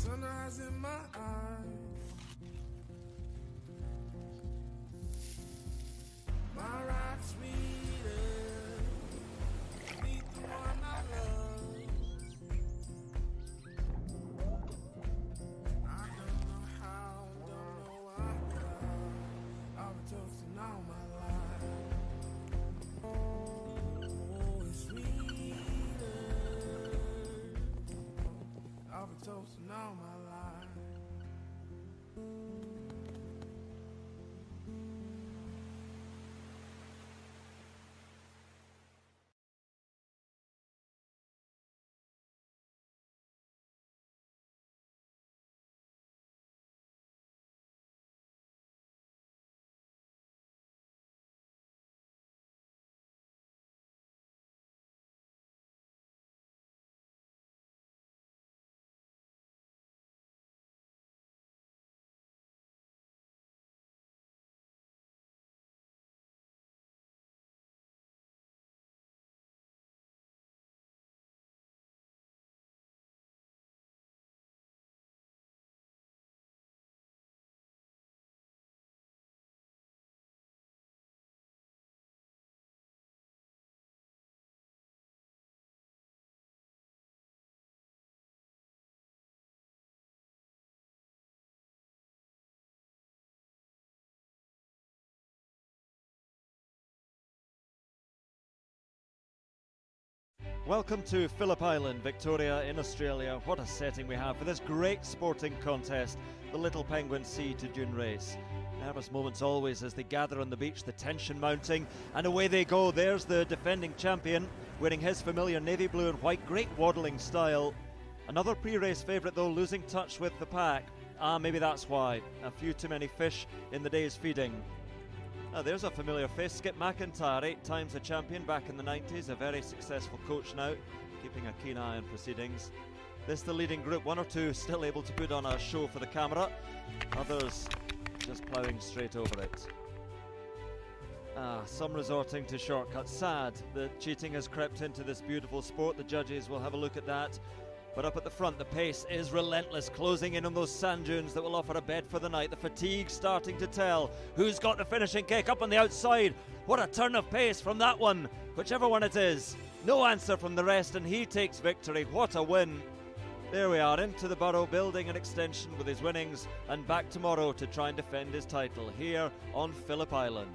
Sunrise in my eyes. My ride sweeter, meet the one I love. I don't know how, don't know why. I've been toasting all my life. Oh, it's sweeter. I've been toasting all my life. Welcome to Phillip Island, Victoria in Australia. What a setting we have for this great sporting contest, the Little Penguin Sea to Dune race. Nervous moments always as they gather on the beach, the tension mounting, and away they go. There's the defending champion, wearing his familiar navy blue and white, great waddling style. Another pre-race favourite though, losing touch with the pack. Maybe that's why. A few too many fish in the day's feeding. There's a familiar face, Skip McIntyre, 8 times a champion back in the 90s, a very successful coach now, keeping a keen eye on proceedings. This the leading group, 1 or 2 still able to put on a show for the camera, others just ploughing straight over it. Some resorting to shortcuts. Sad that cheating has crept into this beautiful sport. The judges will have a look at that. But up at the front, the pace is relentless, closing in on those sand dunes that will offer a bed for the night. The fatigue starting to tell. Who's got the finishing kick up on the outside? What a turn of pace from that one, whichever one it is. No answer from the rest, and he takes victory. What a win. There we are, into the Burrow, building an extension with his winnings, and back tomorrow to try and defend his title here on Phillip Island.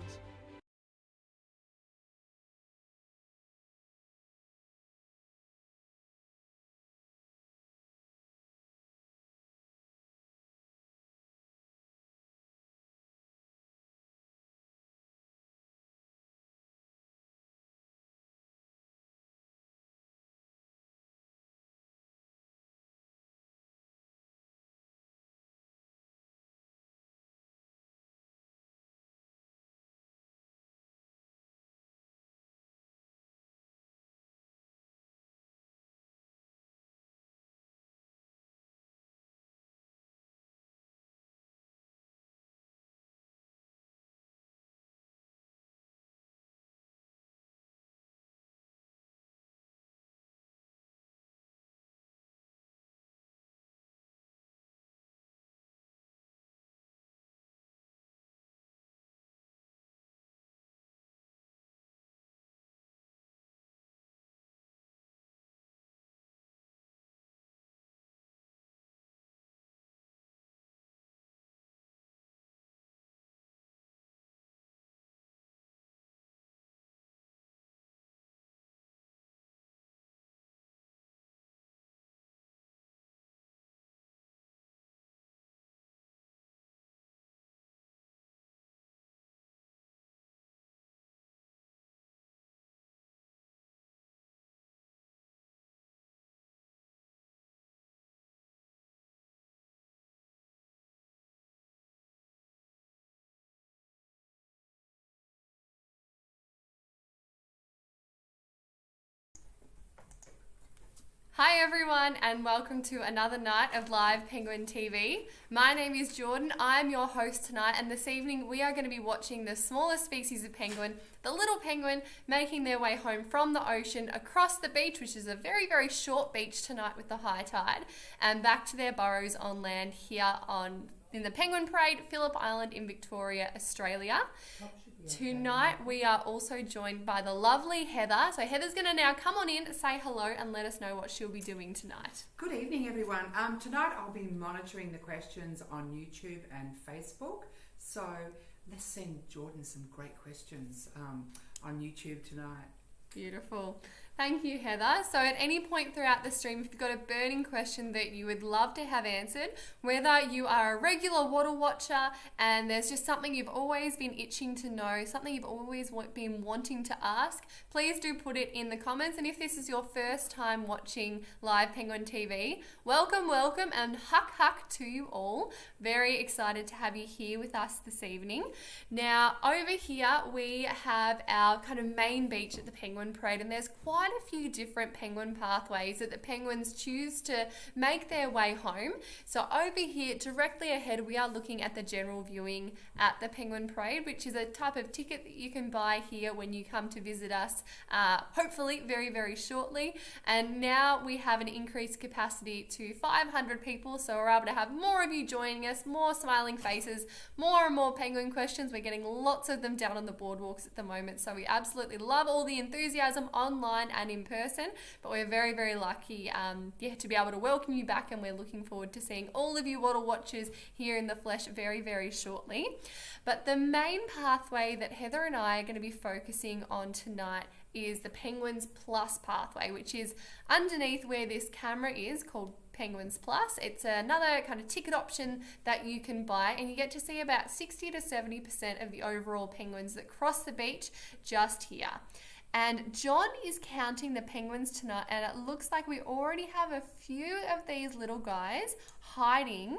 Hi everyone, and welcome to another night of live Penguin TV. My name is Jordan, I'm your host tonight, and this evening we are going to be watching the smallest species of penguin, the little penguin, making their way home from the ocean across the beach, which is a very, very short beach tonight with the high tide, and back to their burrows on land here in the Penguin Parade, Phillip Island in Victoria, Australia. Tonight we are also joined by the lovely Heather. So Heather's going to now come on in, say hello, and let us know what she'll be doing tonight. Good evening, everyone. Tonight I'll be monitoring the questions on YouTube and Facebook. So let's send Jordan some great questions on YouTube tonight. Beautiful. Thank you, Heather. So at any point throughout the stream, if you've got a burning question that you would love to have answered, whether you are a regular water watcher and there's just something you've always been itching to know, something you've always been wanting to ask, please do put it in the comments. And if this is your first time watching live Penguin TV, welcome, welcome, and huck to you all. Very excited to have you here with us this evening. Now, over here we have our kind of main beach at the Penguin Parade, and there's quite a few different penguin pathways that the penguins choose to make their way home. So over here, directly ahead, we are looking at the general viewing at the Penguin Parade, which is a type of ticket that you can buy here when you come to visit us, hopefully very, very shortly. And now we have an increased capacity to 500 people, so we're able to have more of you joining us, more smiling faces, more and more penguin questions. We're getting lots of them down on the boardwalks at the moment, so we absolutely love all the enthusiasm online and in person, but we're very, very lucky to be able to welcome you back, and we're looking forward to seeing all of you water watchers here in the flesh very, very shortly. But the main pathway that Heather and I are going to be focusing on tonight is the Penguins Plus pathway, which is underneath where this camera is, called Penguins Plus. It's another kind of ticket option that you can buy, and you get to see about 60 to 70% of the overall penguins that cross the beach just here. And John is counting the penguins tonight, and it looks like we already have a few of these little guys hiding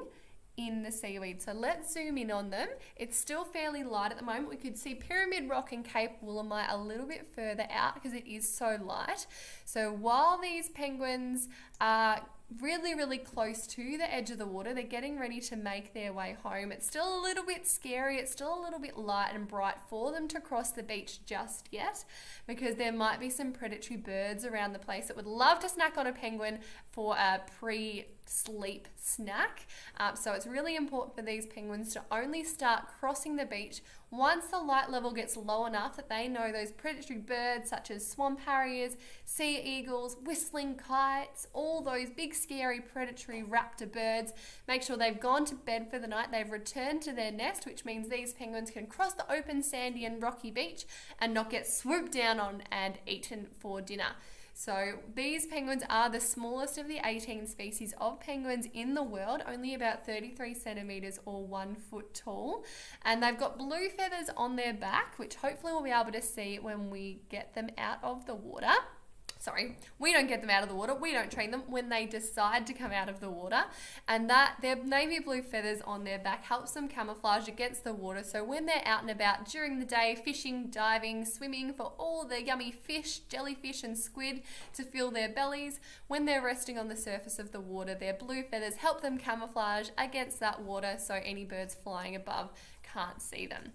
in the seaweed. So let's zoom in on them. It's still fairly light at the moment. We could see Pyramid Rock and Cape Woolamai a little bit further out because it is so light. So while these penguins are really, really close to the edge of the water, they're getting ready to make their way home. It's still a little bit scary. It's still a little bit light and bright for them to cross the beach just yet, because there might be some predatory birds around the place that would love to snack on a penguin for a pre-sleep snack. So it's really important for these penguins to only start crossing the beach once the light level gets low enough that they know those predatory birds such as swamp harriers, sea eagles, whistling kites, all those big scary predatory raptor birds, make sure they've gone to bed for the night, they've returned to their nest, which means these penguins can cross the open sandy and rocky beach and not get swooped down on and eaten for dinner. So these penguins are the smallest of the 18 species of penguins in the world, only about 33 centimetres or 1 foot tall. And they've got blue feathers on their back, which hopefully we'll be able to see when we get them out of the water. Sorry, we don't get them out of the water. We don't train them when they decide to come out of the water. And that their navy blue feathers on their back helps them camouflage against the water. So when they're out and about during the day, fishing, diving, swimming for all the yummy fish, jellyfish and squid to fill their bellies, when they're resting on the surface of the water, their blue feathers help them camouflage against that water so any birds flying above can't see them.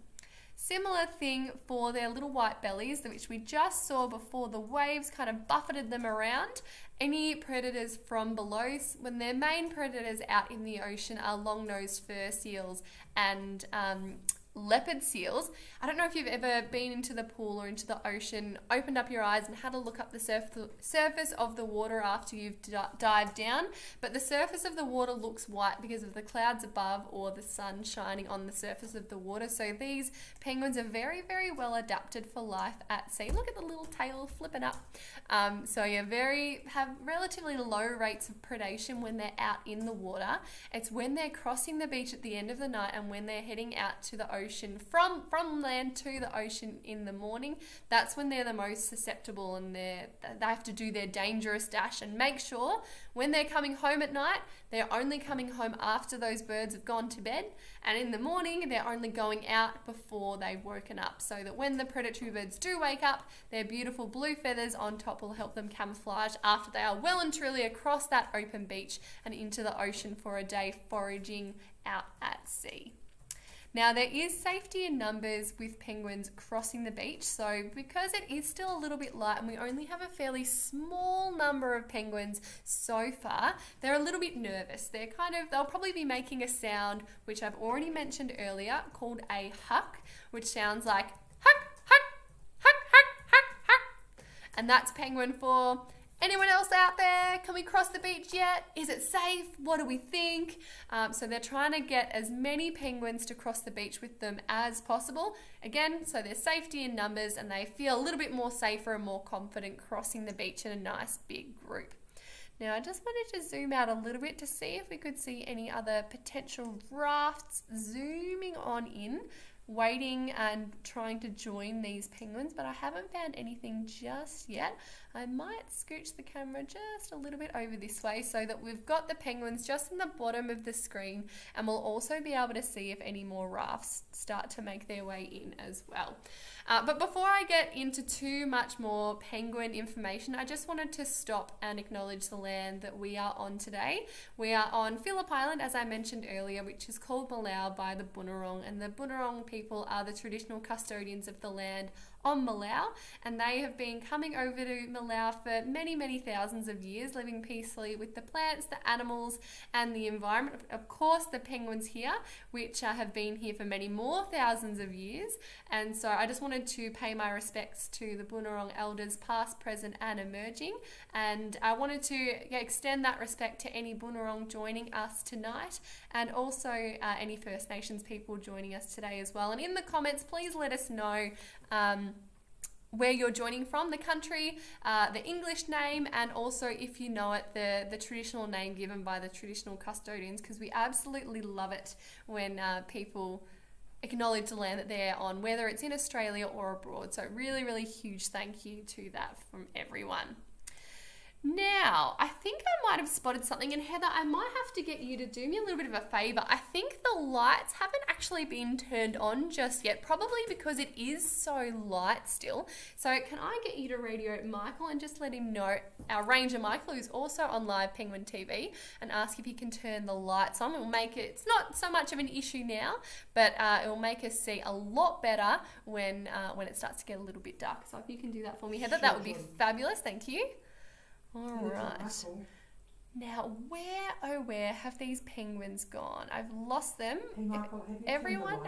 Similar thing for their little white bellies, which we just saw before the waves kind of buffeted them around. Any predators from below, when their main predators out in the ocean are long-nosed fur seals and leopard seals. I don't know if you've ever been into the pool or into the ocean, opened up your eyes and had a look up the surface of the water after you've dived down, but the surface of the water looks white because of the clouds above or the sun shining on the surface of the water. So these penguins are very, very well adapted for life at sea. Look at the little tail flipping up. So yeah, have relatively low rates of predation when they're out in the water. It's when they're crossing the beach at the end of the night and when they're heading out to the ocean ocean, from land to the ocean in the morning, that's when they're the most susceptible, and they have to do their dangerous dash. And make sure when they're coming home at night, they're only coming home after those birds have gone to bed, and in the morning they're only going out before they've woken up, so that when the predatory birds do wake up, their beautiful blue feathers on top will help them camouflage after they are well and truly across that open beach and into the ocean for a day foraging out at sea. Now, there is safety in numbers with penguins crossing the beach, so because it is still a little bit light and we only have a fairly small number of penguins so far, they're a little bit nervous. They'll probably be making a sound, which I've already mentioned earlier, called a huck, which sounds like huck, huck, huck, huck, huck, huck. And that's penguin for, anyone else out there? Can we cross the beach yet? Is it safe? What do we think? So they're trying to get as many penguins to cross the beach with them as possible. Again, so there's safety in numbers and they feel a little bit more safer and more confident crossing the beach in a nice big group. Now, I just wanted to zoom out a little bit to see if we could see any other potential rafts zooming on in, waiting and trying to join these penguins, but I haven't found anything just yet. I might scooch the camera just a little bit over this way so that we've got the penguins just in the bottom of the screen, and we'll also be able to see if any more rafts start to make their way in as well. But before I get into too much more penguin information, I just wanted to stop and acknowledge the land that we are on today. We are on Phillip Island, as I mentioned earlier, which is called Malau by the Bunurong, and the Bunurong people are the traditional custodians of the land on Malau, and they have been coming over to Malau for many, many thousands of years, living peacefully with the plants, the animals, and the environment. Of course, the penguins here, which have been here for many more thousands of years. And so I just wanted to pay my respects to the Bunurong elders, past, present, and emerging. And I wanted to extend that respect to any Bunurong joining us tonight, and also any First Nations people joining us today as well. And in the comments, please let us know where you're joining from, the country, the English name, and also, if you know it, the traditional name given by the traditional custodians, because we absolutely love it when people acknowledge the land that they're on, whether it's in Australia or abroad. So really, really huge thank you to that from everyone. Now, I think I might have spotted something, and Heather, I might have to get you to do me a little bit of a favour. I think the lights haven't actually been turned on just yet, probably because it is so light still. So can I get you to radio Michael and just let him know, our ranger Michael, who's also on Live Penguin TV, and ask if he can turn the lights on. It will make it, it's not so much of an issue now, but it will make us see a lot better when it starts to get a little bit dark. So if you can do that for me, Heather, that would be fabulous. Thank you. All right. Now, where have these penguins gone? I've lost them. If everyone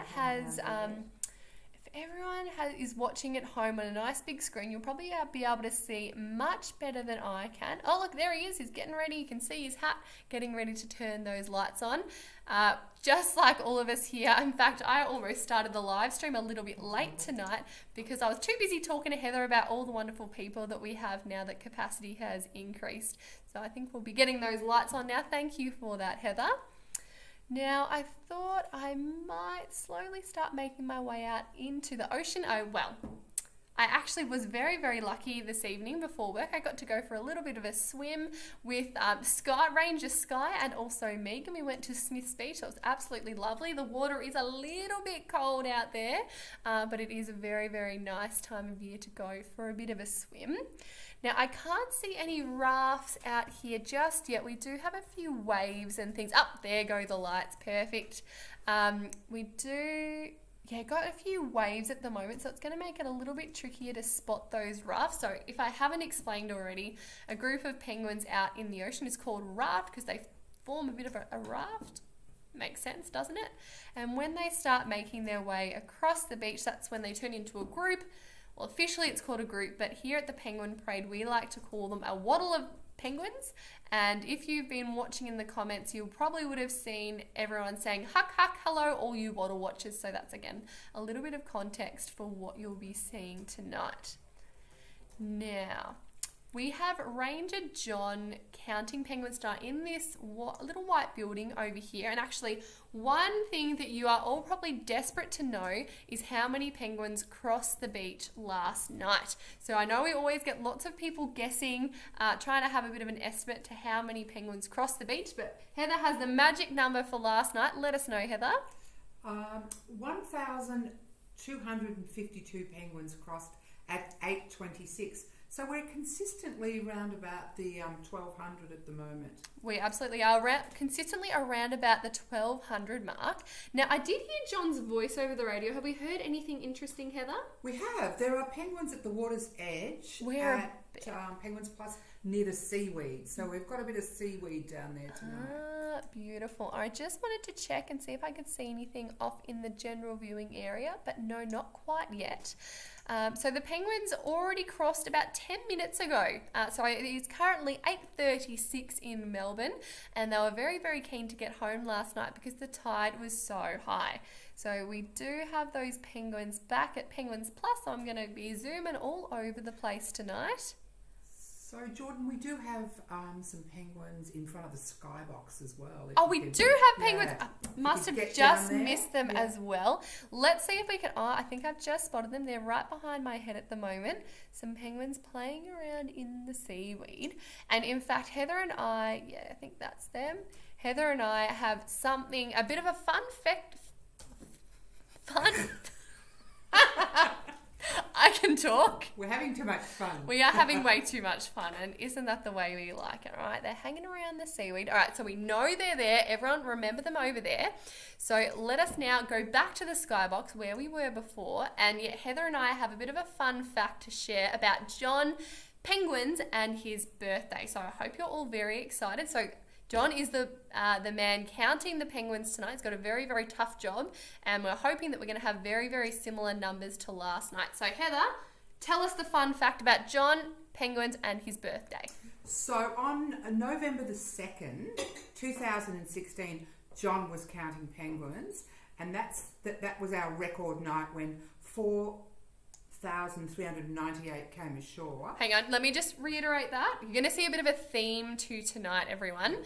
is watching at home on a nice big screen, you'll probably be able to see much better than I can. Oh, look, there he is. He's getting ready. You can see his hat, getting ready to turn those lights on. Just like all of us here. In fact, I almost started the live stream a little bit late tonight because I was too busy talking to Heather about all the wonderful people that we have now that capacity has increased. So I think we'll be getting those lights on now. Thank you for that, Heather. Now, I thought I might slowly start making my way out into the ocean. Oh, well, I actually was very, very lucky this evening before work. I got to go for a little bit of a swim with Ranger Sky and also Megan. We went to Smith's Beach. It was absolutely lovely. The water is a little bit cold out there, but it is a very, very nice time of year to go for a bit of a swim. Now, I can't see any rafts out here just yet. We do have a few waves and things. Up there go the lights. Perfect. We do... Yeah, got a few waves at the moment, so it's going to make it a little bit trickier to spot those rafts. So if I haven't explained already, a group of penguins out in the ocean is called raft because they form a bit of a raft. Makes sense, doesn't it? And when they start making their way across the beach, that's when they turn into a group. Well, officially it's called a group, but here at the Penguin Parade, we like to call them a waddle of penguins. And if you've been watching in the comments, you probably would have seen everyone saying huck huck hello, all you waddle watchers. So that's again a little bit of context for what you'll be seeing tonight. Now, We have Ranger John counting penguins tonight in this little white building over here. And actually, one thing that you are all probably desperate to know is how many penguins crossed the beach last night. So I know we always get lots of people guessing, trying to have a bit of an estimate to how many penguins crossed the beach, but Heather has the magic number for last night. Let us know, Heather. 1,252 penguins crossed at 8:26. So we're consistently around about the 1,200 at the moment. We absolutely are consistently around about the 1,200 mark. Now, I did hear John's voice over the radio. Have we heard anything interesting, Heather? We have. There are penguins at the water's edge Where? at Penguins Plus near the seaweed. So we've got a bit of seaweed down there tonight. Beautiful. I just wanted to check and see if I could see anything off in the general viewing area, but no, not quite yet. So the penguins already crossed about 10 minutes ago. So it is currently 8:36 in Melbourne, and they were very, very keen to get home last night because the tide was so high. So we do have those penguins back at Penguins Plus. So I'm going to be zooming all over the place tonight. So, Jordan, we do have some penguins in front of the skybox as well. Oh, we do have penguins. Yeah. I must have just missed them as well. Let's see if we can... Oh, I think I've just spotted them. They're right behind my head at the moment. Some penguins playing around in the seaweed. And in fact, Heather and I... Yeah, I think that's them. Heather and I have something... A bit of a fun fact... Fun... I can talk. We're having too much fun. We are having way too much fun, and isn't that the way we like it, right? They're hanging around the seaweed. All right, so we know they're there. Everyone remember them over there. So let us now go back to the skybox where we were before, and yet Heather and I have a bit of a fun fact to share about John Penguins and his birthday. So I hope you're all very excited. So John is the man counting the penguins tonight. He's got a very, very tough job, and we're hoping that we're going to have very, very similar numbers to last night. So Heather, tell us the fun fact about John Penguins and his birthday. So on November the 2nd, 2016, John was counting penguins, and that was our record night when 4,398 came ashore. Hang on, let me just reiterate that. You're going to see a bit of a theme to tonight, everyone.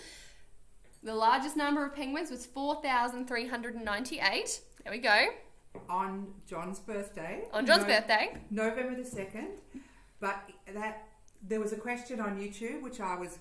The largest number of penguins was 4,398. There we go. On John's birthday. On John's birthday. November the 2nd. But there was a question on YouTube, which I was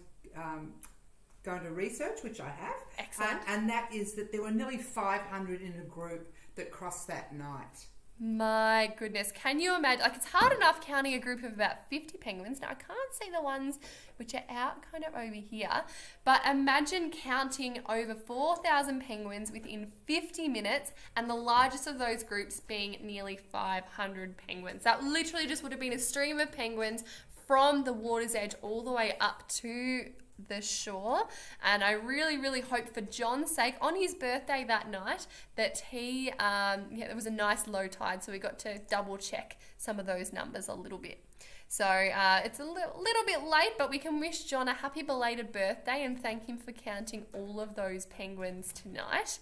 going to research, which I have. Excellent. And that is that there were nearly 500 in a group that crossed that night. My goodness, can you imagine? Like, it's hard enough counting a group of about 50 penguins. Now, I can't see the ones which are out kind of over here, but imagine counting over 4,000 penguins within 50 minutes, and the largest of those groups being nearly 500 penguins. That literally just would have been a stream of penguins from the water's edge all the way up to the shore. And I really, really hope for John's sake, on his birthday that night, that there was a nice low tide, so we got to double check some of those numbers a little bit. So it's a little bit late, but we can wish John a happy belated birthday and thank him for counting all of those penguins tonight.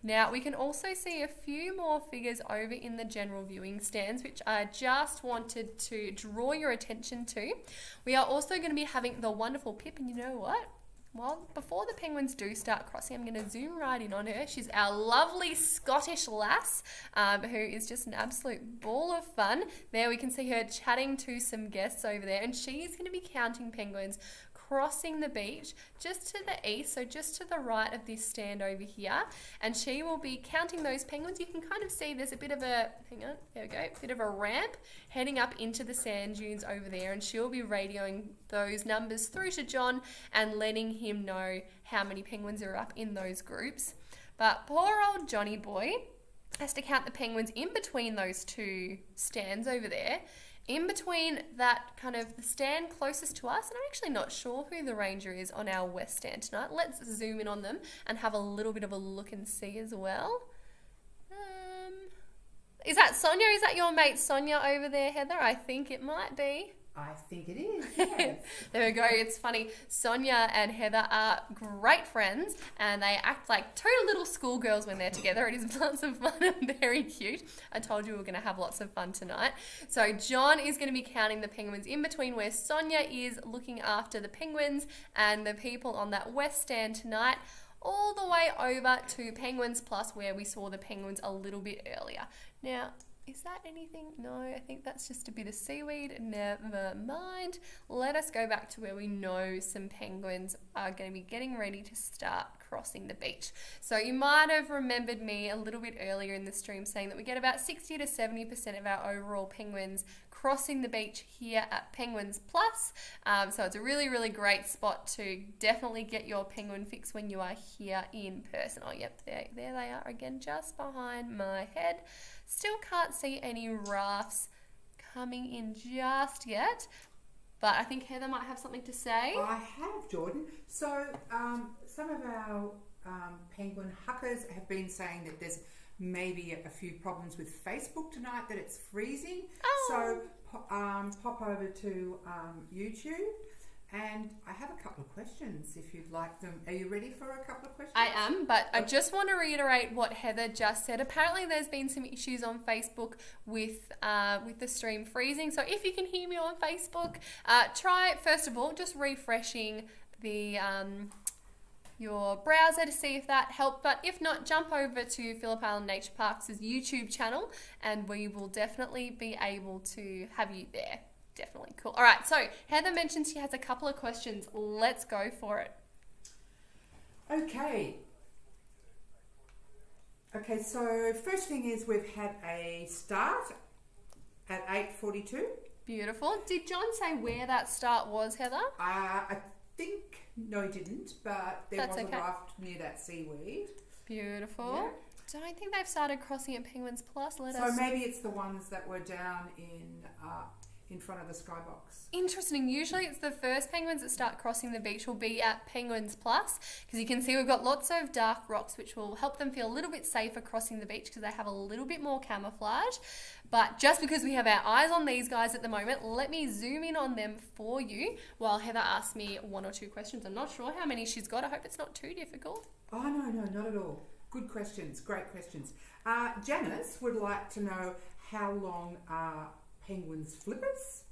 Now, we can also see a few more figures over in the general viewing stands, which I just wanted to draw your attention to. We are also going to be having the wonderful Pip, and you know what? Well, before the penguins do start crossing, I'm going to zoom right in on her. She's our lovely Scottish lass, who is just an absolute ball of fun. There we can see her chatting to some guests over there, and she's going to be counting penguins crossing the beach just to the east, so just to the right of this stand over here, and she will be counting those penguins. You can kind of see there's a bit of a, hang on, there we go, bit of a ramp heading up into the sand dunes over there, and she'll be radioing those numbers through to John and letting him know how many penguins are up in those groups. But poor old Johnny boy has to count the penguins in between those two stands over there. In between that kind of the stand closest to us, and I'm actually not sure who the ranger is on our west stand tonight. Let's zoom in on them and have a little bit of a look and see as well. Is that Sonia? Is that your mate Sonia over there, Heather? I think it might be. I think it is, yes. There we go. It's funny. Sonia and Heather are great friends and they act like two little schoolgirls when they're together. It is lots of fun and very cute. I told you we were going to have lots of fun tonight. So John is going to be counting the penguins in between where Sonia is looking after the penguins and the people on that west stand tonight, all the way over to Penguins Plus where we saw the penguins a little bit earlier. Now, is that anything? No, I think that's just a bit of seaweed. Never mind. Let us go back to where we know some penguins are going to be getting ready to start crossing the beach. So you might have remembered me a little bit earlier in the stream saying that we get about 60 to 70% of our overall penguins crossing the beach here at Penguins Plus. So it's a really, really great spot to definitely get your penguin fix when you are here in person. Oh, yep, there they are again, just behind my head. Still can't see any rafts coming in just yet, but I think Heather might have something to say. I have, Jordan. So some of our penguin huckers have been saying that there's maybe a few problems with Facebook tonight, that it's freezing. Oh. So pop over to YouTube. And I have a couple of questions if you'd like them. Are you ready for a couple of questions? I am, but I just want to reiterate what Heather just said. Apparently there's been some issues on Facebook with the stream freezing. So if you can hear me on Facebook, try, first of all, just refreshing the your browser to see if that helped. But if not, jump over to Phillip Island Nature Parks' YouTube channel and we will definitely be able to have you there. Definitely cool. All right, so Heather mentioned she has a couple of questions. Let's go for it. Okay, so first thing is we've had a start at 8:42. Beautiful. Did John say where that start was, Heather? I think, no he didn't, but there That's was okay. a raft near that seaweed. Beautiful. Yeah. Don't think they've started crossing at Penguins Plus. So maybe it's the ones that were down in front of the skybox. Interesting. Usually it's the first penguins that start crossing the beach will be at Penguins Plus because you can see we've got lots of dark rocks which will help them feel a little bit safer crossing the beach because they have a little bit more camouflage. But just because we have our eyes on these guys at the moment, let me zoom in on them for you while Heather asks me one or two questions. I'm not sure how many she's got. I hope it's not too difficult. Oh, no, not at all. Good questions, great questions. Janice would like to know how long are penguins flippers?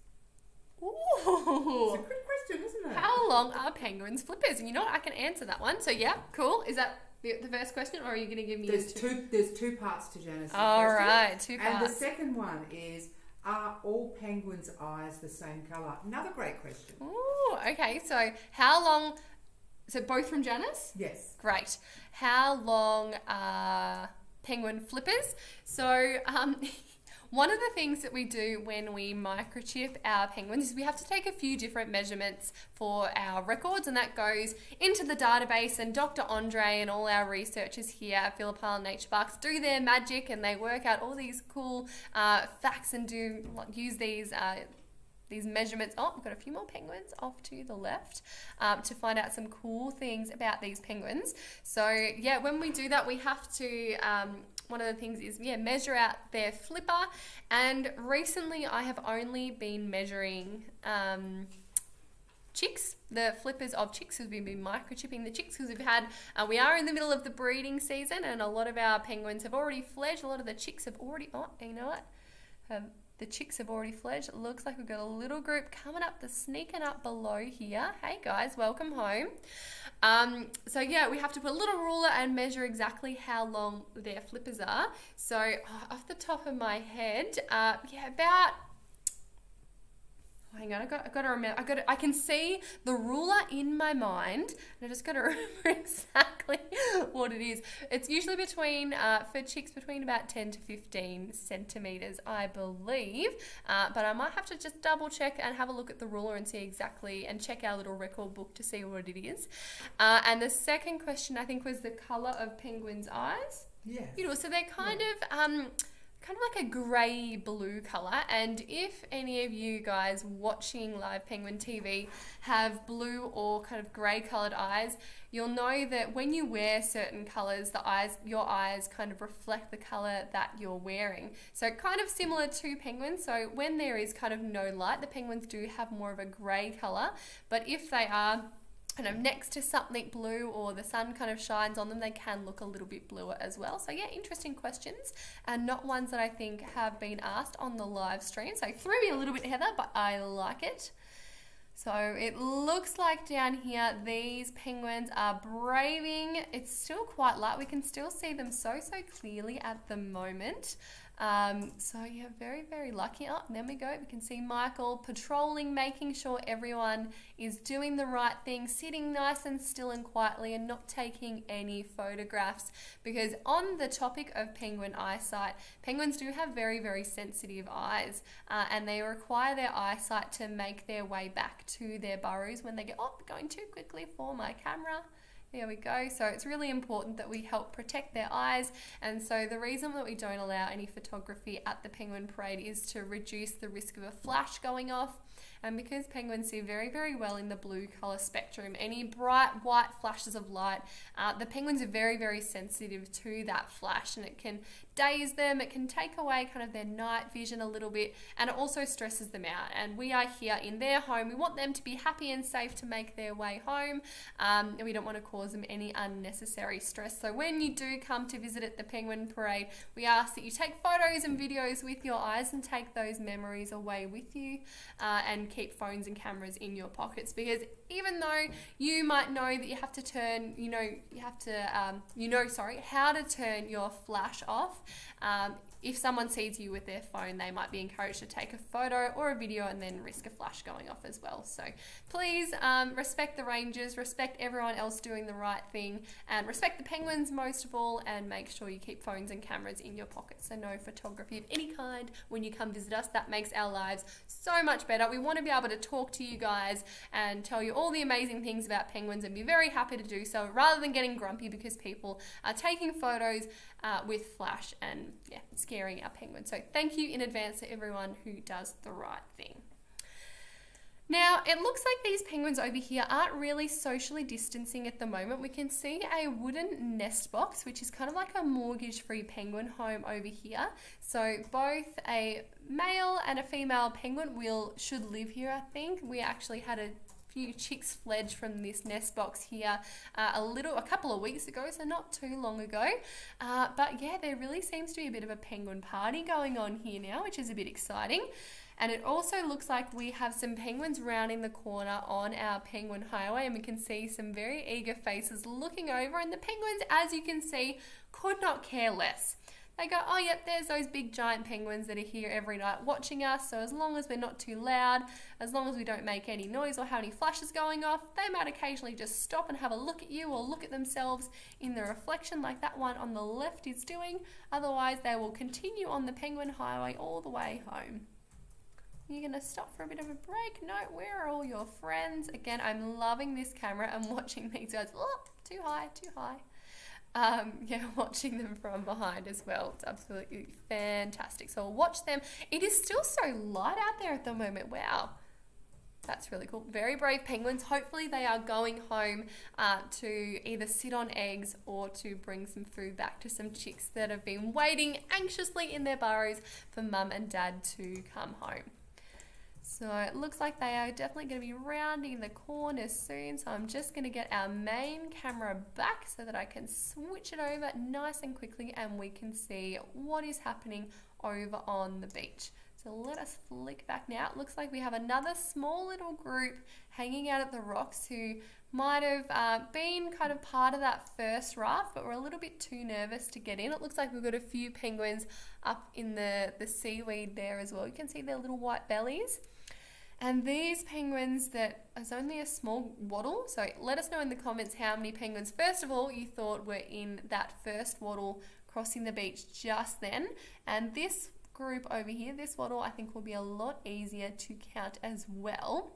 Ooh. It's a good question, isn't it? How long are penguins flippers? And you know what? I can answer that one. So yeah, cool. Is that the first question, or are you going to give me? There's two parts to Janice's All question. right, two parts. And the second one is, are all penguins' eyes the same colour? Another great question. Ooh, okay. So how long? So both from Janice? Yes. Great. How long are penguin flippers? So one of the things that we do when we microchip our penguins is we have to take a few different measurements for our records, and that goes into the database, and Dr. Andre and all our researchers here at Phillip Island Nature Parks do their magic and they work out all these cool facts and use these measurements. Oh, we've got a few more penguins off to the left to find out some cool things about these penguins. So yeah, when we do that, we have to, one of the things is, measure out their flipper. And recently I have only been measuring chicks, the flippers of chicks, because we've been microchipping the chicks because we are in the middle of the breeding season and a lot of our penguins have already fledged. A lot of the chicks have already, you know what? The chicks have already fledged. It looks like we've got a little group coming up, sneaking up below here. Hey guys, welcome home. So yeah, we have to put a little ruler and measure exactly how long their flippers are. So off the top of my head, about. Hang on, I got to remember. I can see the ruler in my mind, and I just got to remember exactly what it is. It's usually between, for chicks, between about 10 to 15 centimeters, I believe. But I might have to just double check and have a look at the ruler and see exactly, and check our little record book to see what it is. And the second question, I think, was the color of penguins' eyes. Yes. Beautiful. So they're kind kind of like a grey blue colour, and if any of you guys watching live Penguin TV have blue or kind of grey coloured eyes, you'll know that when you wear certain colours, your eyes kind of reflect the colour that you're wearing. So kind of similar to penguins. So when there is kind of no light, the penguins do have more of a grey colour, but if they are kind of next to something blue or the sun kind of shines on them, they can look a little bit bluer as well. So yeah, interesting questions, and not ones that I think have been asked on the live stream. So threw me a little bit, Heather, but I like it. So it looks like down here, these penguins are braving. It's still quite light. We can still see them so clearly at the moment. So yeah, very, very lucky. Oh, and then we go. We can see Michael patrolling, making sure everyone is doing the right thing, sitting nice and still and quietly and not taking any photographs. Because on the topic of penguin eyesight, penguins do have very, very sensitive eyes, and they require their eyesight to make their way back to their burrows when they get, oh, going too quickly for my camera. There we go. So it's really important that we help protect their eyes. And so the reason that we don't allow any photography at the penguin parade is to reduce the risk of a flash going off. And because penguins see very, very well in the blue colour spectrum, any bright white flashes of light, the penguins are very, very sensitive to that flash, and it can daze them, it can take away kind of their night vision a little bit, and it also stresses them out. And we are here in their home. We want them to be happy and safe to make their way home. And we don't want to cause them any unnecessary stress. So when you do come to visit at the penguin parade, we ask that you take photos and videos with your eyes and take those memories away with you, and keep phones and cameras in your pockets, because even though you might know that you have to turn, how to turn your flash off, if someone sees you with their phone, they might be encouraged to take a photo or a video and then risk a flash going off as well. So please respect the rangers, respect everyone else doing the right thing, and respect the penguins most of all, and make sure you keep phones and cameras in your pockets. So no photography of any kind when you come visit us. That makes our lives so much better. We want to be able to talk to you guys and tell you all the amazing things about penguins, and be very happy to do so, rather than getting grumpy because people are taking photos with flash and scaring our penguins. So thank you in advance to everyone who does the right thing. Now, it looks like these penguins over here aren't really socially distancing at the moment. We can see a wooden nest box, which is kind of like a mortgage-free penguin home over here. So both a male and a female penguin should live here, I think. We actually had a few chicks fledged from this nest box here a couple of weeks ago, so not too long ago. But yeah, there really seems to be a bit of a penguin party going on here now, which is a bit exciting. And it also looks like we have some penguins rounding the corner on our penguin highway, and we can see some very eager faces looking over, and the penguins, as you can see, could not care less. They go, oh yep, there's those big giant penguins that are here every night watching us, so as long as we're not too loud, as long as we don't make any noise or have any flashes going off, they might occasionally just stop and have a look at you or look at themselves in the reflection like that one on the left is doing. Otherwise, they will continue on the penguin highway all the way home. You're going to stop for a bit of a break? No, where are all your friends? Again, I'm loving this camera and watching these guys. Oh, too high, too high. Watching them from behind as well. It's absolutely fantastic. So I'll watch them. It is still so light out there at the moment. Wow. That's really cool. Very brave penguins. Hopefully they are going home to either sit on eggs or to bring some food back to some chicks that have been waiting anxiously in their burrows for mum and dad to come home. So it looks like they are definitely going to be rounding the corner soon. So I'm just going to get our main camera back so that I can switch it over nice and quickly, and we can see what is happening over on the beach. So let us flick back now. It looks like we have another small little group hanging out at the rocks who might have been kind of part of that first raft, but were a little bit too nervous to get in. It looks like we've got a few penguins up in the seaweed there as well. You can see their little white bellies. And these penguins, that is only a small waddle. So let us know in the comments how many penguins, first of all, you thought were in that first waddle crossing the beach just then. And this group over here, this waddle, I think will be a lot easier to count as well.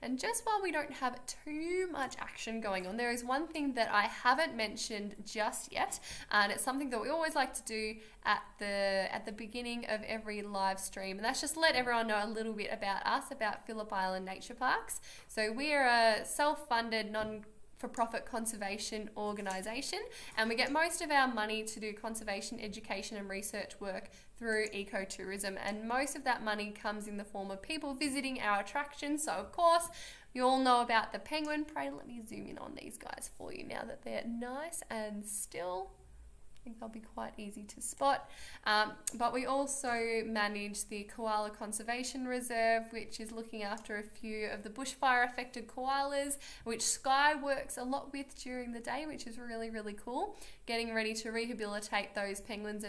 And just while we don't have too much action going on, there is one thing that I haven't mentioned just yet, and it's something that we always like to do at the beginning of every live stream, and that's just let everyone know a little bit about us, about Phillip Island Nature Parks. So we are a self-funded, non-for-profit conservation organisation, and we get most of our money to do conservation education and research work through ecotourism, and most of that money comes in the form of people visiting our attractions. So of course you all know about the penguin parade. Let me zoom in on these guys for you now that they're nice and still. I think they'll be quite easy to spot. But we also manage the Koala Conservation Reserve, which is looking after a few of the bushfire affected koalas, which Sky works a lot with during the day, which is really, really cool. Getting ready to rehabilitate those penguins.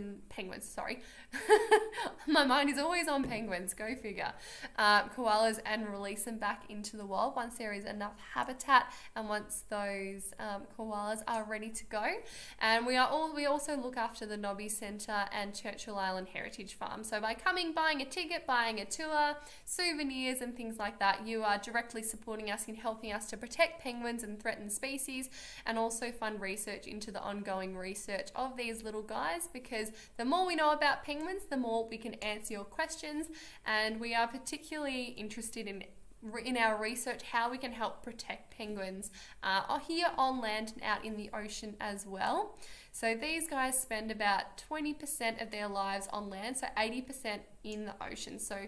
My mind is always on penguins, go figure. Koalas, and release them back into the wild once there is enough habitat and once those koalas are ready to go. And we also look after the Nobby Centre and Churchill Island Heritage Farm. So by buying a ticket, buying a tour, souvenirs and things like that, you are directly supporting us in helping us to protect penguins and threatened species, and also fund research into the ongoing research of these little guys, because the more we know about penguins, the more we can answer your questions. And we are particularly interested in our research how we can help protect penguins here on land and out in the ocean as well. So these guys spend about 20% of their lives on land, so 80% in the ocean. So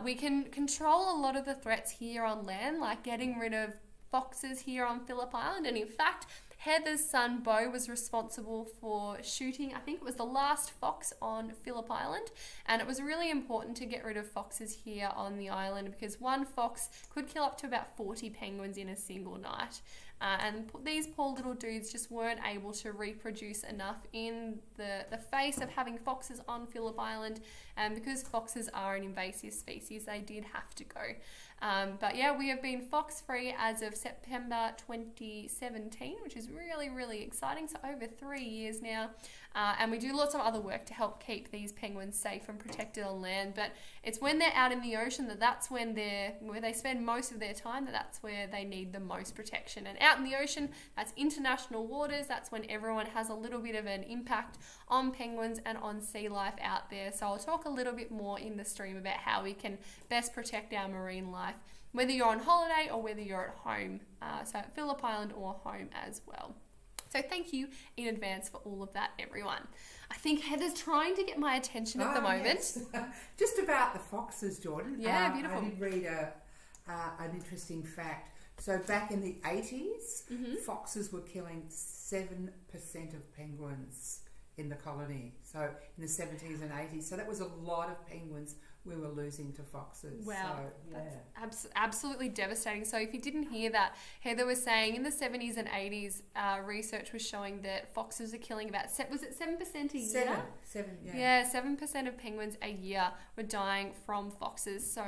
we can control a lot of the threats here on land, like getting rid of foxes here on Phillip Island. And in fact, Heather's son Beau was responsible for shooting, I think it was the last fox on Phillip Island, and it was really important to get rid of foxes here on the island because one fox could kill up to about 40 penguins in a single night. And these poor little dudes just weren't able to reproduce enough in the face of having foxes on Phillip Island, and because foxes are an invasive species, they did have to go. But yeah, we have been fox free as of September 2017, which is really, really exciting. So over 3 years now. And we do lots of other work to help keep these penguins safe and protected on land. But it's when they're out in the ocean that's when where they spend most of their time, that's where they need the most protection. And out in the ocean, that's international waters. That's when everyone has a little bit of an impact on penguins and on sea life out there. So I'll talk a little bit more in the stream about how we can best protect our marine life, whether you're on holiday or whether you're at home, so at Phillip Island or home as well. So thank you in advance for all of that, everyone. I think Heather's trying to get my attention at the moment. Yes. Just about the foxes, Jordan. Yeah, beautiful. I did read an interesting fact. So back in the 80s, foxes were killing 7% of penguins in the colony. So in the 70s and 80s. So that was a lot of penguins we were losing to foxes. Wow, so, yeah. that's absolutely devastating. So if you didn't hear that, Heather was saying in the 70s and 80s, research was showing that foxes are killing about, was it 7% a year? 7, yeah. Yeah, 7% of penguins a year were dying from foxes. So,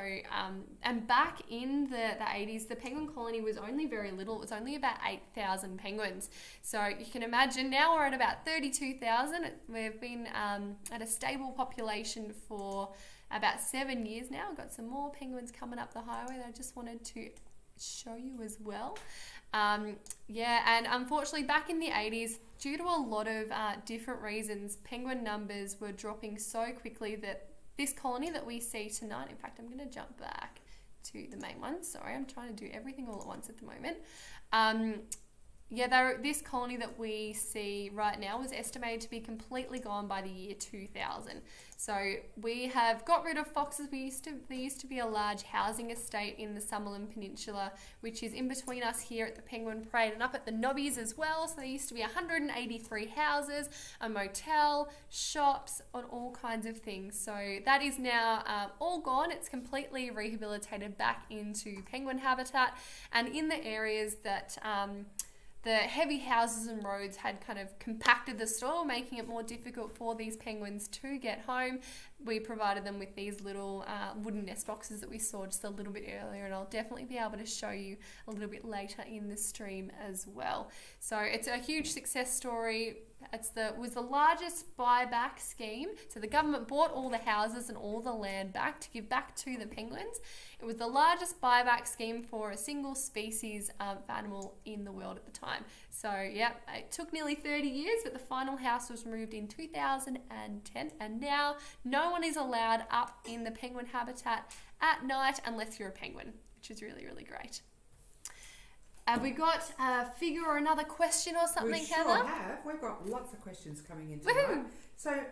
and back in the 80s, the penguin colony was only very little. It was only about 8,000 penguins. So you can imagine now we're at about 32,000. We've been at a stable population for about 7 years now. I've got some more penguins coming up the highway that I just wanted to show you as well. Yeah, and unfortunately back in the 80s, due to a lot of different reasons, penguin numbers were dropping so quickly that this colony that we see tonight, in fact, I'm going to jump back to the main one. Sorry, I'm trying to do everything all at once at the moment. This colony that we see right now was estimated to be completely gone by the year 2000. So we have got rid of foxes. There used to be a large housing estate in the Summerland Peninsula, which is in between us here at the Penguin Parade and up at the Nobbies as well. So there used to be 183 houses, a motel, shops, and all kinds of things. So that is now all gone. It's completely rehabilitated back into penguin habitat, and in the areas that the heavy houses and roads had kind of compacted the soil, making it more difficult for these penguins to get home. We provided them with these little wooden nest boxes that we saw just a little bit earlier, and I'll definitely be able to show you a little bit later in the stream as well. So it's a huge success story. was the largest buyback scheme. So the government bought all the houses and all the land back to give back to the penguins. It was the largest buyback scheme for a single species of animal in the world at the time. So yeah, it took nearly 30 years, but the final house was moved in 2010, and now no one is allowed up in the penguin habitat at night unless you're a penguin, which is really, really great. Have we got a figure or another question or something, we Heather? sure have. We've got lots of questions coming in tonight. Woohoo! So,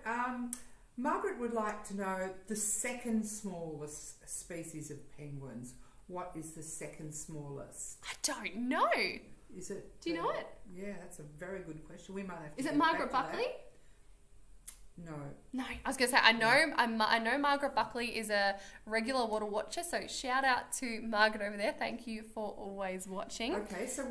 Margaret would like to know the second smallest species of penguins. What is the second smallest? I don't know. Is it? Do you know it? Yeah, that's a very good question. We might have to. Is it get Margaret back to Buckley? that. No. No, I was going to say, I know Margaret Buckley is a regular water watcher, so shout out to Margaret over there. Thank you for always watching. Okay, so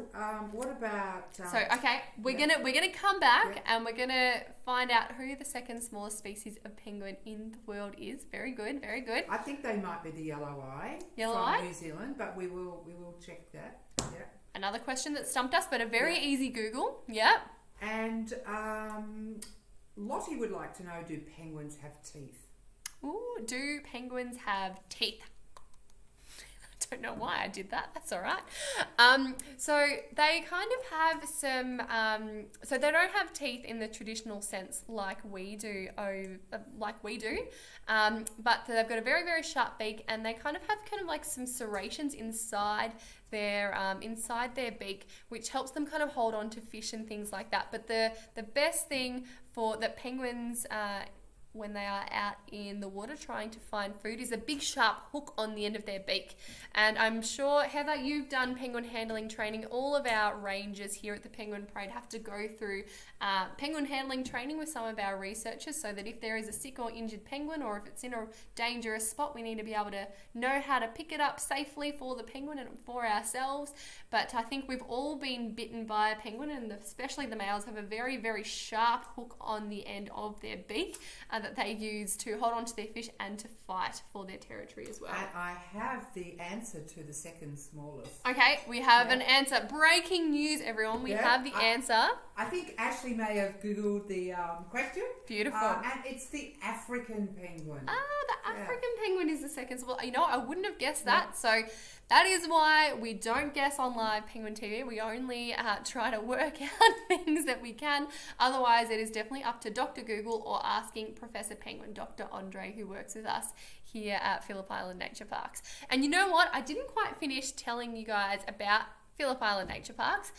what about? So okay, we're gonna come back and we're gonna find out who the second smallest species of penguin in the world is. Very good, very good. I think they might be the yellow eye from New Zealand, but we will check that. Yeah. Another question that stumped us, but a very easy Google. Yep. And Lottie would like to know: do penguins have teeth? Ooh, do penguins have teeth? I don't know why I did that. That's all right. So they kind of have some. So they don't have teeth in the traditional sense like we do. But they've got a very, very sharp beak, and they kind of have like some serrations inside their beak, which helps them kind of hold on to fish and things like that. But the best thing for the penguins when they are out in the water trying to find food is a big sharp hook on the end of their beak. And I'm sure, Heather, you've done penguin handling training. All of our rangers here at the Penguin Parade have to go through penguin handling training with some of our researchers, so that if there is a sick or injured penguin, or if it's in a dangerous spot, we need to be able to know how to pick it up safely for the penguin and for ourselves. But I think we've all been bitten by a penguin, and especially the males have a very, very sharp hook on the end of their beak that they use to hold on to their fish and to fight for their territory as well. I have the answer to the second smallest. Okay, we have an answer. Breaking news, everyone. We have the answer. I think Ashley may have Googled the question. Beautiful. And it's the African penguin. The African penguin is the second. Well, you know, I wouldn't have guessed that. So that is why we don't guess on live Penguin TV. We only try to work out things that we can. Otherwise, it is definitely up to Dr. Google or asking Professor Penguin, Dr. Andre, who works with us here at Phillip Island Nature Parks. And you know what? I didn't quite finish telling you guys about Phillip Island Nature Parks.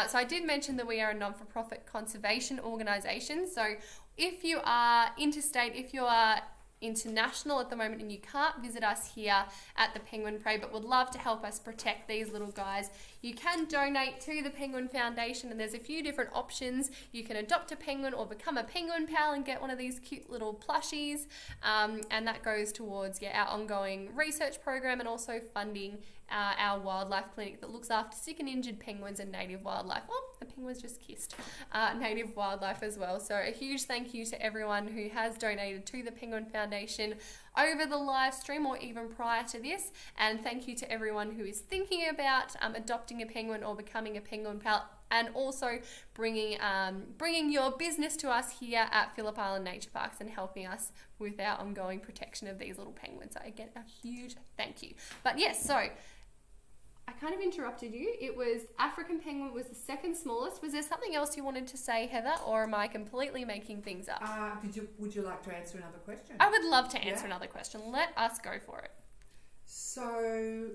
So I did mention that we are a non-for-profit conservation organisation. So if you are interstate, if you are international at the moment and you can't visit us here at the Penguin Parade but would love to help us protect these little guys, you can donate to the Penguin Foundation, and there's a few different options. You can adopt a penguin or become a penguin pal and get one of these cute little plushies, and that goes towards our ongoing research program and also funding our wildlife clinic that looks after sick and injured penguins and native wildlife. Oh, the penguins just kissed. Native wildlife as well. So a huge thank you to everyone who has donated to the Penguin Foundation over the live stream or even prior to this. And thank you to everyone who is thinking about adopting a penguin or becoming a penguin pal, and also bringing your business to us here at Phillip Island Nature Parks and helping us with our ongoing protection of these little penguins. So again, a huge thank you. But yes, so I kind of interrupted you. It was African penguin was the second smallest. Was there something else you wanted to say, Heather, or am I completely making things up? Would you like to answer another question? I would love to answer another question. Let us go for it. So,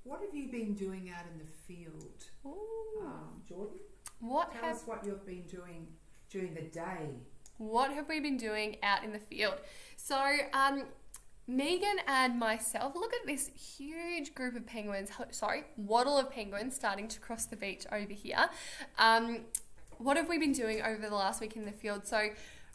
what have you been doing out in the field, Jordan? Tell us what you've been doing during the day. What have we been doing out in the field? So, Megan and myself, look at this huge group of penguins, waddle of penguins starting to cross the beach over here. What have we been doing over the last week in the field? So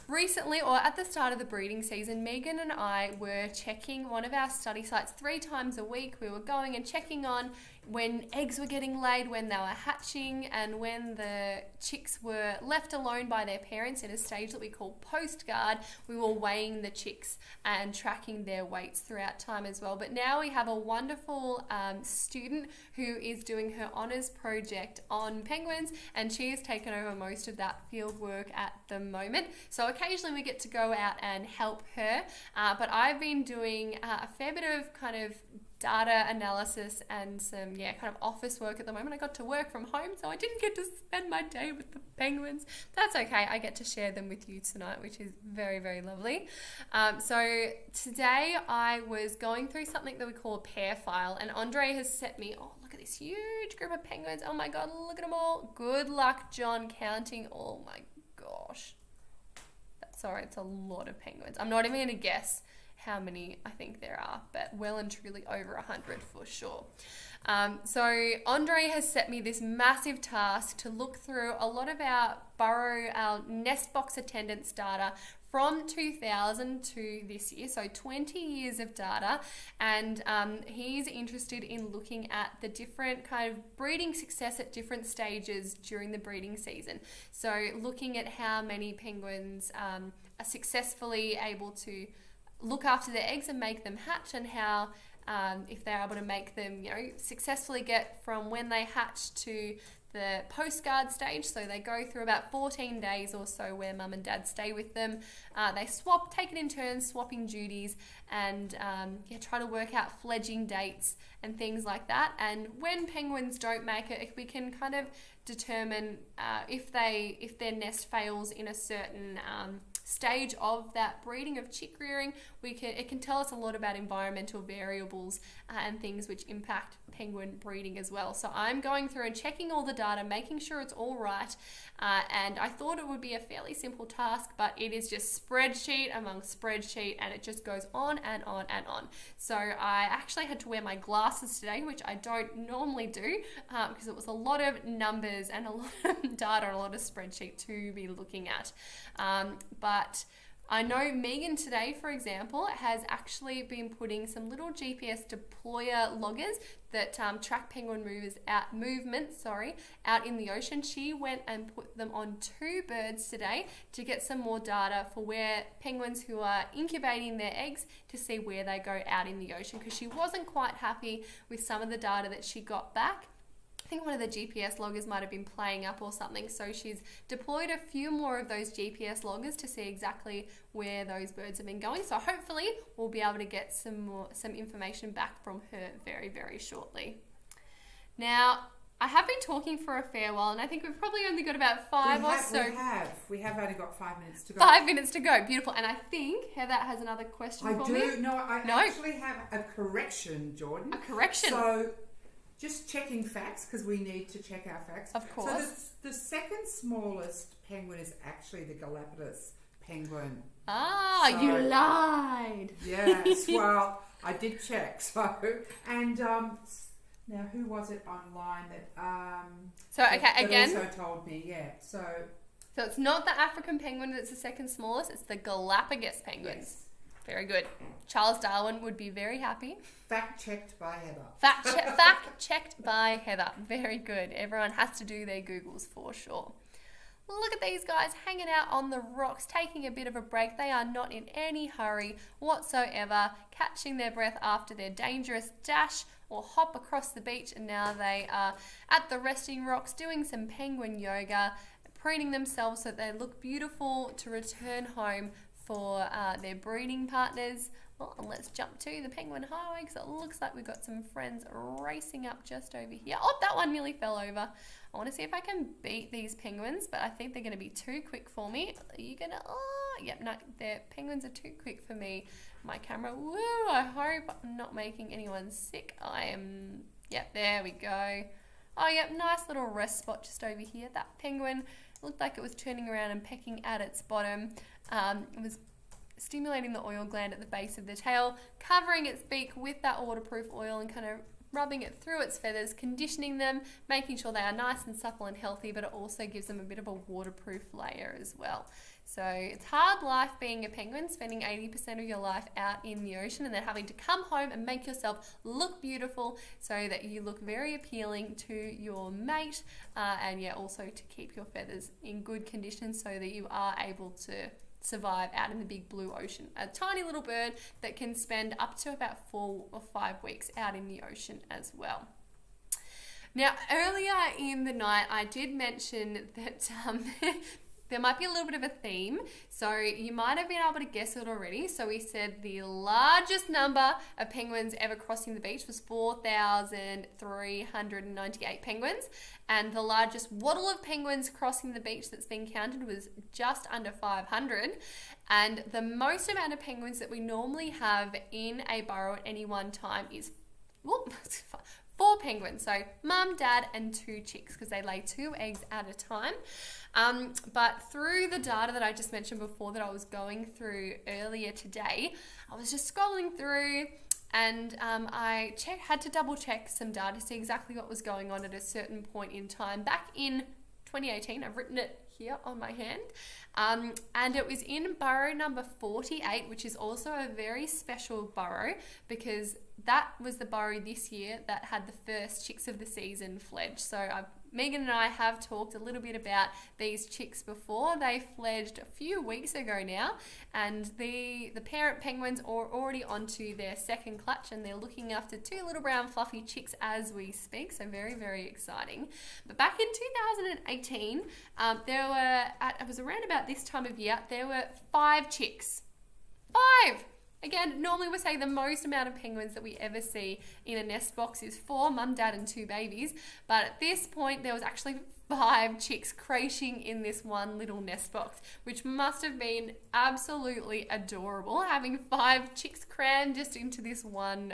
recently, or at the start of the breeding season, Megan and I were checking one of our study sites 3 times a week. We were going and checking on, when eggs were getting laid, when they were hatching, and when the chicks were left alone by their parents in a stage that we call postguard, we were weighing the chicks and tracking their weights throughout time as well. But now we have a wonderful student who is doing her honours project on penguins, and she has taken over most of that field work at the moment. So occasionally we get to go out and help her, but I've been doing a fair bit of kind of data analysis and some kind of office work at the moment. I got to work from home, so I didn't get to spend my day with the penguins. That's okay, I get to share them with you tonight, which is very, very lovely. So today I was going through something that we call a pair file, and Andre has set me, oh look at this huge group of penguins, oh my god, look at them all. Good luck, John, counting. Oh my gosh, sorry, it's a lot of penguins. I'm not even going to guess how many I think there are, but well and truly over 100 for sure. So Andre has set me this massive task to look through a lot of our nest box attendance data from 2000 to this year, so 20 years of data, and he's interested in looking at the different kind of breeding success at different stages during the breeding season. So looking at how many penguins are successfully able to look after their eggs and make them hatch, and how if they're able to make them, successfully get from when they hatch to the postguard stage. So they go through about 14 days or so where mum and dad stay with them. They take it in turns, swapping duties, and try to work out fledging dates and things like that. And when penguins don't make it, we can kind of determine if their nest fails in a certain stage of that breeding of chick rearing. It can tell us a lot about environmental variables and things which impact penguin breeding as well. So I'm going through and checking all the data, making sure it's all right, and I thought it would be a fairly simple task, but it is just spreadsheet among spreadsheet, and it just goes on and on and on. So I actually had to wear my glasses today, which I don't normally do, because it was a lot of numbers and a lot of data and a lot of spreadsheet to be looking at. But I know Megan today, for example, has actually been putting some little GPS deployer loggers that track penguin movements out in the ocean. She went and put them on 2 birds today to get some more data for where penguins who are incubating their eggs, to see where they go out in the ocean, because she wasn't quite happy with some of the data that she got back. I think one of the GPS loggers might have been playing up or something, so she's deployed a few more of those GPS loggers to see exactly where those birds have been going. So hopefully we'll be able to get some information back from her very, very shortly. Now, I have been talking for a fair while, and I think we've probably only got about We have only got 5 minutes to go. 5 minutes to go, beautiful. And I think Heather has another question for me. I actually have a correction, Jordan. A correction? So, just checking facts, because we need to check our facts. Of course. So the second smallest penguin is actually the Galapagos penguin. You lied. Yes, well, I did check. So, and now who was it online that again, also told me? Yeah. So it's not the African penguin that's the second smallest. It's the Galapagos penguins. Yes. Very good. Charles Darwin would be very happy. Fact checked by Heather. Fact checked by Heather. Very good. Everyone has to do their Googles for sure. Look at these guys hanging out on the rocks, taking a bit of a break. They are not in any hurry whatsoever, catching their breath after their dangerous dash or hop across the beach, and now they are at the resting rocks doing some penguin yoga, preening themselves so that they look beautiful to return home for their breeding partners. Well, and let's jump to the penguin highway, because it looks like we've got some friends racing up just over here. Oh, that one nearly fell over. I want to see if I can beat these penguins, but I think they're going to be too quick for me. Are you going to... Oh, yep, no, their penguins are too quick for me. My camera, woo, I hope I'm not making anyone sick. I am... Yep, there we go. Oh, yep, nice little rest spot just over here. That penguin looked like it was turning around and pecking at its bottom. It was stimulating the oil gland at the base of the tail, covering its beak with that waterproof oil and kind of rubbing it through its feathers, conditioning them, making sure they are nice and supple and healthy, but it also gives them a bit of a waterproof layer as well. So it's hard life being a penguin, spending 80% of your life out in the ocean and then having to come home and make yourself look beautiful so that you look very appealing to your mate, and yeah, also to keep your feathers in good condition so that you are able to survive out in the big blue ocean. A tiny little bird that can spend up to about 4 or 5 weeks out in the ocean as well. Now, earlier in the night, I did mention that there might be a little bit of a theme, so you might have been able to guess it already. So we said the largest number of penguins ever crossing the beach was 4,398 penguins, and the largest waddle of penguins crossing the beach that's been counted was just under 500. And the most amount of penguins that we normally have in a burrow at any one time is 4 penguins, so mum, dad, and 2 chicks, because they lay 2 eggs at a time. But through the data that I just mentioned before that I was going through earlier today, I was just scrolling through and I had to double check some data to see exactly what was going on at a certain point in time. Back in 2018, I've written it here on my hand, and it was in burrow number 48, which is also a very special burrow because that was the burrow this year that had the first chicks of the season fledged. So Megan and I have talked a little bit about these chicks before. They fledged a few weeks ago now, and the parent penguins are already onto their second clutch, and they're looking after 2 little brown fluffy chicks as we speak. So very, very exciting. But back in 2018, it was around about this time of year, there were 5 chicks. 5! Again, normally we say the most amount of penguins that we ever see in a nest box is 4, mum, dad, and 2 babies. But at this point, there was actually 5 chicks crashing in this one little nest box, which must have been absolutely adorable, having 5 chicks crammed just into this one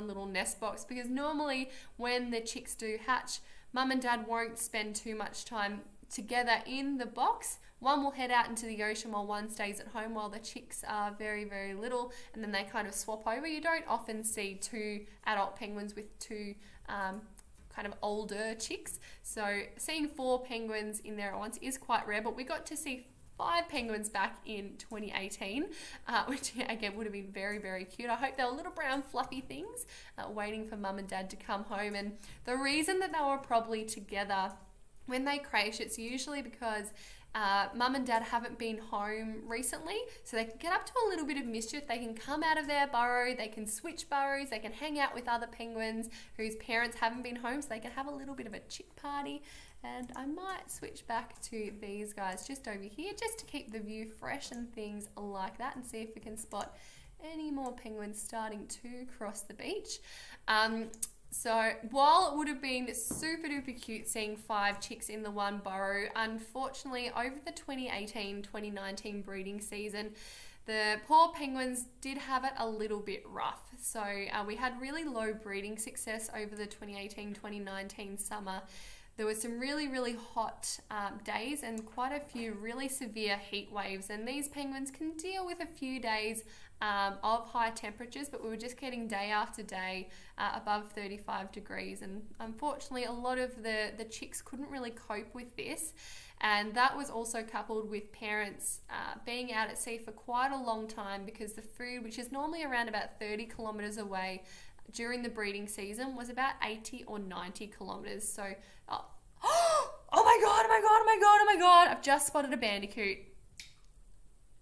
little nest box. Because normally when the chicks do hatch, mum and dad won't spend too much time together in the box. One will head out into the ocean while one stays at home while the chicks are very, very little, and then they kind of swap over. You don't often see 2 adult penguins with 2 kind of older chicks. So seeing 4 penguins in there at once is quite rare, but we got to see 5 penguins back in 2018, which again would have been very, very cute. I hope they were little brown fluffy things waiting for mum and dad to come home. And the reason that they were probably together when they crash, it's usually because mum and dad haven't been home recently, so they can get up to a little bit of mischief. They can come out of their burrow, they can switch burrows, they can hang out with other penguins whose parents haven't been home, so they can have a little bit of a chick party. And I might switch back to these guys just over here just to keep the view fresh and things like that, and see if we can spot any more penguins starting to cross the beach. So while it would have been super duper cute seeing 5 chicks in the one burrow, unfortunately over the 2018-2019 breeding season, the poor penguins did have it a little bit rough. So we had really low breeding success over the 2018-2019 summer. There were some really, really hot days and quite a few really severe heat waves, and these penguins can deal with a few days of high temperatures, but we were just getting day after day above 35 degrees, and unfortunately a lot of the chicks couldn't really cope with this, and that was also coupled with parents being out at sea for quite a long time because the food, which is normally around about 30 kilometers away during the breeding season, was about 80 or 90 kilometers. So oh my god, oh my god, oh my god, oh my god, I've just spotted a bandicoot.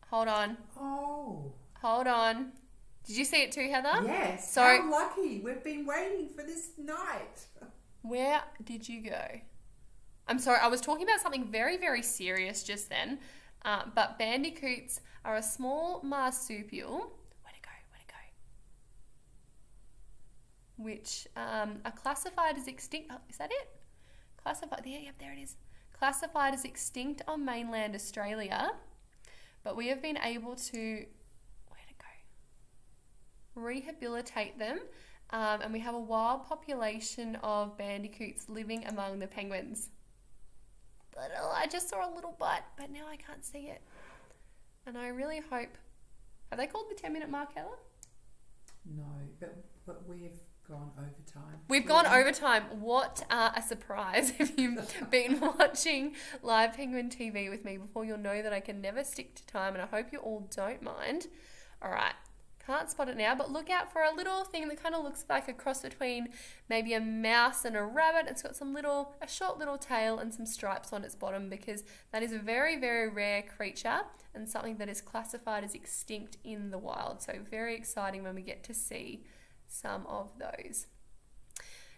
Hold on. Oh. Hold on. Did you see it too, Heather? Yes. So, how lucky. We've been waiting for this night. Where did you go? I'm sorry, I was talking about something very, very serious just then. But bandicoots are a small marsupial. Where'd it go? Which are classified as extinct. Oh, is that it? Classified. Yep, there it is. Classified as extinct on mainland Australia. But we have been able to rehabilitate them, and we have a wild population of bandicoots living among the penguins. But I just saw a little butt, but now I can't see it. And I really hope... Have they called the 10-minute mark, Heather? No, but but we've gone overtime. We've gone overtime. What a surprise. If you've been watching Live Penguin TV with me before, you'll know that I can never stick to time, and I hope you all don't mind. All right. Can't spot it now, but look out for a little thing that kind of looks like a cross between maybe a mouse and a rabbit. It's got a short little tail and some stripes on its bottom, because that is a very, very rare creature and something that is classified as extinct in the wild. So very exciting when we get to see some of those.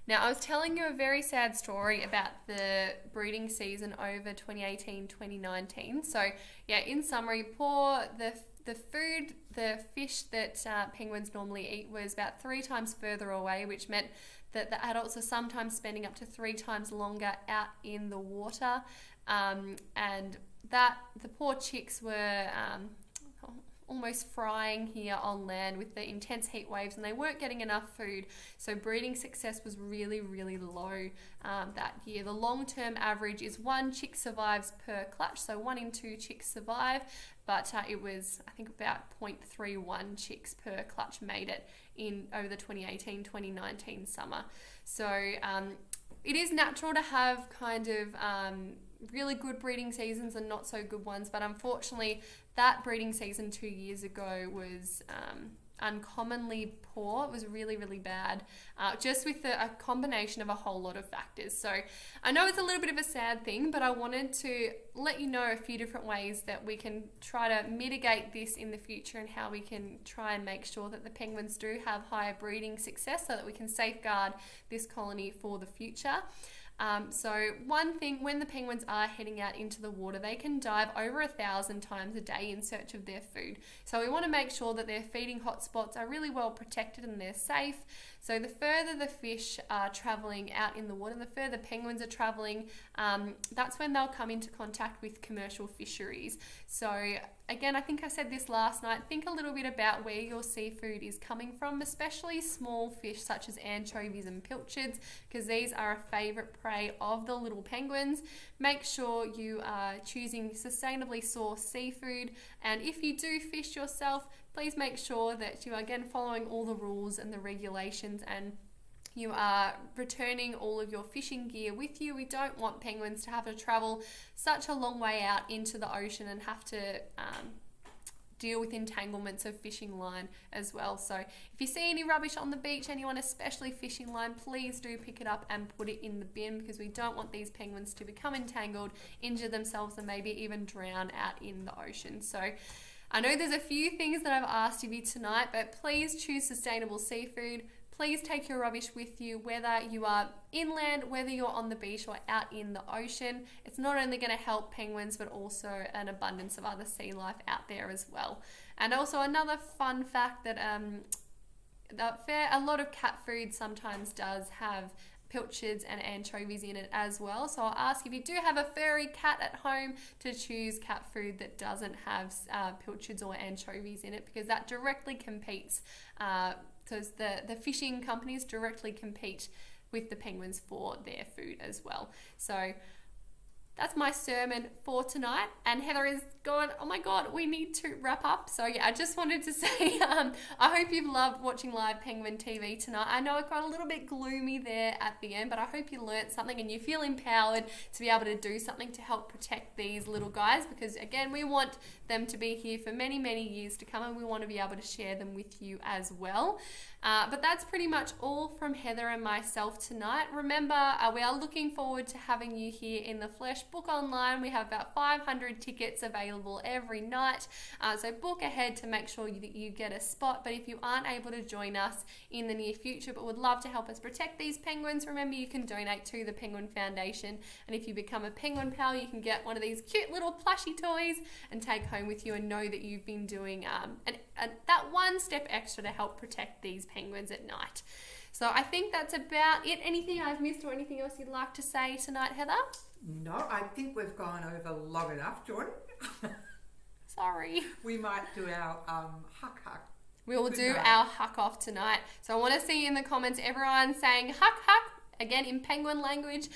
Now, I was telling you a very sad story about the breeding season over 2018-2019. So yeah, in summary, the fish that penguins normally eat was about 3 times further away, which meant that the adults are sometimes spending up to 3 times longer out in the water, and that the poor chicks were almost frying here on land with the intense heat waves, and they weren't getting enough food, so breeding success was really, really low that year. The long-term average is 1 chick survives per clutch, so 1 in 2 chicks survive, but it was, I think, about 0.31 chicks per clutch made it in over the 2018-2019 summer. So it is natural to have kind of really good breeding seasons and not so good ones, but unfortunately that breeding season 2 years ago was uncommonly poor. It was really, really bad, just with a combination of a whole lot of factors. So I know it's a little bit of a sad thing, but I wanted to let you know a few different ways that we can try to mitigate this in the future, and how we can try and make sure that the penguins do have higher breeding success, so that we can safeguard this colony for the future. So one thing, when the penguins are heading out into the water, they can dive over 1,000 times a day in search of their food. So we want to make sure that their feeding hotspots are really well protected and they're safe. So the further the fish are travelling out in the water, the further penguins are travelling, that's when they'll come into contact with commercial fisheries. So again, I think I said this last night, think a little bit about where your seafood is coming from, especially small fish such as anchovies and pilchards, because these are a favourite prey of the little penguins. Make sure you are choosing sustainably sourced seafood, and if you do fish yourself, please make sure that you are again following all the rules and the regulations, and you are returning all of your fishing gear with you. We don't want penguins to have to travel such a long way out into the ocean and have to deal with entanglements of fishing line as well. So if you see any rubbish on the beach, anyone, especially fishing line, please do pick it up and put it in the bin, because we don't want these penguins to become entangled, injure themselves, and maybe even drown out in the ocean. So I know there's a few things that I've asked of you tonight, but please choose sustainable seafood. Please take your rubbish with you, whether you are inland, whether you're on the beach or out in the ocean. It's not only going to help penguins, but also an abundance of other sea life out there as well. And also another fun fact that a lot of cat food sometimes does have pilchards and anchovies in it as well. So I'll ask, if you do have a furry cat at home, to choose cat food that doesn't have pilchards or anchovies in it, because that directly competes, because the fishing companies directly compete with the penguins for their food as well. So that's my sermon for tonight. And Heather is going, oh my God, we need to wrap up. So yeah, I just wanted to say, I hope you've loved watching Live Penguin TV tonight. I know it got a little bit gloomy there at the end, but I hope you learnt something and you feel empowered to be able to do something to help protect these little guys, because again, we want them to be here for many, many years to come, and we want to be able to share them with you as well. But that's pretty much all from Heather and myself tonight. Remember, we are looking forward to having you here in the flesh. Book online. We have about 500 tickets available every night. So book ahead to make sure that you get a spot. But if you aren't able to join us in the near future, but would love to help us protect these penguins, remember you can donate to the Penguin Foundation. And if you become a Penguin Pal, you can get one of these cute little plushy toys and take home with you, and know that you've been doing that one step extra to help protect these penguins at night. So I think that's about it. Anything I've missed or anything else you'd like to say tonight, Heather? No, I think we've gone over long enough, Jordan. Sorry. We might do our huck. We will do our huck off tonight. So I want to see in the comments everyone saying huck. again in penguin language,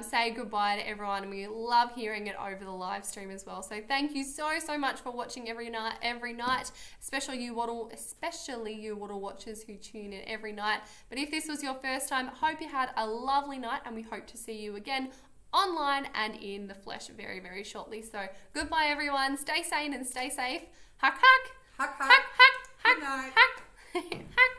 say goodbye to everyone, and we love hearing it over the live stream as well. So thank you so much for watching every night, especially you Waddle watchers who tune in every night. But if this was your first time, hope you had a lovely night, and we hope to see you again online and in the flesh very shortly. So goodbye everyone, stay sane and stay safe. Huck huck Huck, huck. huck huck Good night. huck huck.